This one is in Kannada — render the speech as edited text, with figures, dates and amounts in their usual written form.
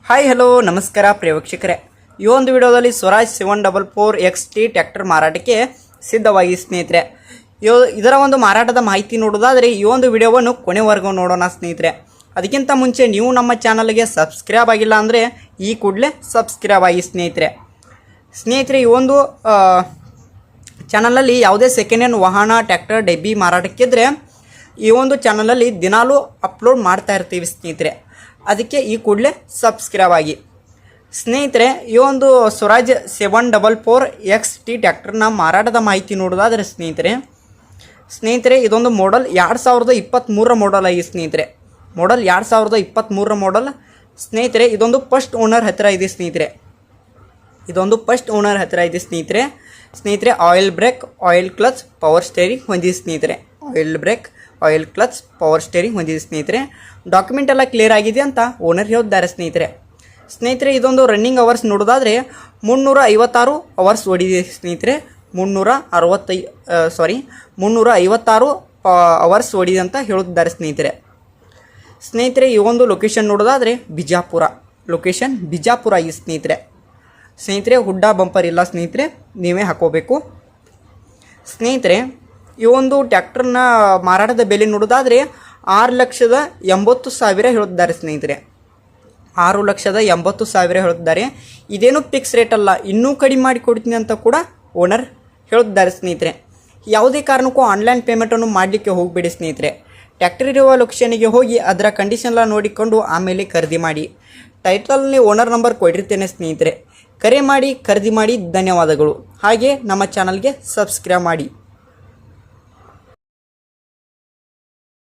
ಹಾಯ್ ಹಲೋ ನಮಸ್ಕಾರ ಪ್ರಿಯ ವೀಕ್ಷಕರೇ, ಈ ಒಂದು ವಿಡಿಯೋದಲ್ಲಿ ಸ್ವರಾಜ್ 744 XT ಟ್ರ್ಯಾಕ್ಟರ್ ಮಾರಾಟಕ್ಕೆ ಸಿದ್ಧವಾಗಿ ಸ್ನೇಹಿತರೆ. ಇದರ ಒಂದು ಮಾರಾಟದ ಮಾಹಿತಿ ನೋಡೋದಾದರೆ ಈ ಒಂದು ವಿಡಿಯೋವನ್ನು ಕೊನೆವರೆಗೂ ನೋಡೋಣ ಸ್ನೇಹಿತರೆ. ಅದಕ್ಕಿಂತ ಮುಂಚೆ ನೀವು ನಮ್ಮ ಚಾನಲ್ಗೆ ಸಬ್ಸ್ಕ್ರೈಬ್ ಆಗಿಲ್ಲ ಅಂದರೆ ಈ ಕೂಡಲೇ ಸಬ್ಸ್ಕ್ರೈಬ್ ಆಗಿ ಸ್ನೇಹಿತರೆ. ಈ ಒಂದು ಚಾನಲಲ್ಲಿ ಯಾವುದೇ ಸೆಕೆಂಡ್ ಹ್ಯಾಂಡ್ ವಾಹನ ಟ್ರ್ಯಾಕ್ಟರ್ ಡಬ್ಬಿ ಮಾರಾಟಕ್ಕಿದ್ರೆ ಈ ಒಂದು ಚಾನಲಲ್ಲಿ ದಿನಾಲೂ ಅಪ್ಲೋಡ್ ಮಾಡ್ತಾ ಇರ್ತೀವಿ ಸ್ನೇಹಿತರೆ. ಅದಕ್ಕೆ ಈ ಕೂಡಲೇ ಸಬ್ಸ್ಕ್ರೈಬ್ ಆಗಿ ಸ್ನೇಹಿತರೆ. ಈ ಒಂದು ಸ್ವರಾಜ್ 744 XT ಟ್ರ್ಯಾಕ್ಟರ್ನ ಮಾರಾಟದ ಮಾಹಿತಿ ನೋಡೋದಾದರೆ ಸ್ನೇಹಿತರೆ ಇದೊಂದು ಮಾಡೆಲ್ 2023 ಮಾಡೆಲ್ ಆಗಿ ಸ್ನೇಹಿತರೆ. ಮಾಡೆಲ್ 2023 ಮಾಡೆಲ್ ಸ್ನೇಹಿತರೆ. ಇದೊಂದು ಫಸ್ಟ್ ಓನರ್ ಹತ್ತಿರ ಇದೆ ಸ್ನೇಹಿತರೆ. ಸ್ನೇಹಿತರೆ oil brake, oil clutch, power steering ಹೊಂದಿದೆ ಸ್ನೇಹಿತರೆ. Oil brake, oil clutch, power steering ಹೊಂದಿದೆ ಸ್ನೇಹಿತರೆ. ಡಾಕ್ಯುಮೆಂಟ್ ಎಲ್ಲ ಕ್ಲಿಯರ್ ಆಗಿದೆ ಅಂತ ಓನರ್ ಹೇಳಿದ್ದಾರೆ ಸ್ನೇಹಿತರೆ. ಇದೊಂದು ರನ್ನಿಂಗ್ ಅವರ್ಸ್ ನೋಡೋದಾದರೆ 356 ಅವರ್ಸ್ ಓಡಿದೆ ಸ್ನೇಹಿತರೆ. 356 ಅವರ್ಸ್ ಓಡಿದೆ ಅಂತ ಹೇಳುತ್ತಿದ್ದಾರೆ ಸ್ನೇಹಿತರೆ. ಈ ಒಂದು ಲೊಕೇಶನ್ ನೋಡೋದಾದರೆ ಬಿಜಾಪುರ ಆಗಿ ಸ್ನೇಹಿತರೆ. ಹುಡ್ಡ ಬಂಪರ್ ಇಲ್ಲ ಸ್ನೇಹಿತರೆ, ನೀವೇ ಹಾಕೋಬೇಕು ಸ್ನೇಹಿತರೆ. ಈ ಒಂದು ಟ್ರ್ಯಾಕ್ಟರ್ನ ಮಾರಾಟದ ಬೆಲೆ ನೋಡೋದಾದರೆ 6,80,000 ಹೇಳುತ್ತಿದ್ದಾರೆ ಸ್ನೇಹಿತರೆ. 6,80,000 ಹೇಳುತ್ತಿದ್ದಾರೆ. ಇದೇನು ಫಿಕ್ಸ್ ರೇಟ್ ಅಲ್ಲ, ಇನ್ನೂ ಕಡಿಮೆ ಮಾಡಿ ಕೊಡ್ತೀನಿ ಅಂತ ಕೂಡ ಓನರ್ ಹೇಳುತ್ತಿದ್ದಾರೆ ಸ್ನೇಹಿತರೆ. ಯಾವುದೇ ಕಾರಣಕ್ಕೂ ಆನ್ಲೈನ್ ಪೇಮೆಂಟನ್ನು ಮಾಡಲಿಕ್ಕೆ ಹೋಗಬೇಡಿ ಸ್ನೇಹಿತರೆ. ಟ್ರ್ಯಾಕ್ಟರ್ ಇರುವ ಲೊಕೇಶನಿಗೆ ಹೋಗಿ ಅದರ ಕಂಡೀಷನ್ ಎಲ್ಲ ನೋಡಿಕೊಂಡು ಆಮೇಲೆ ಖರೀದಿ ಮಾಡಿ. ಟೈಟಲ್ನಲ್ಲಿ ಓನರ್ ನಂಬರ್ ಕೊಟ್ಟಿರ್ತೇನೆ ಸ್ನೇಹಿತರೆ. ಕರೆ ಮಾಡಿ ಖರೀದಿ ಮಾಡಿ. ಧನ್ಯವಾದಗಳು. ಹಾಗೆ ನಮ್ಮ ಚಾನಲ್ಗೆ ಸಬ್ಸ್ಕ್ರೈಬ್ ಮಾಡಿ.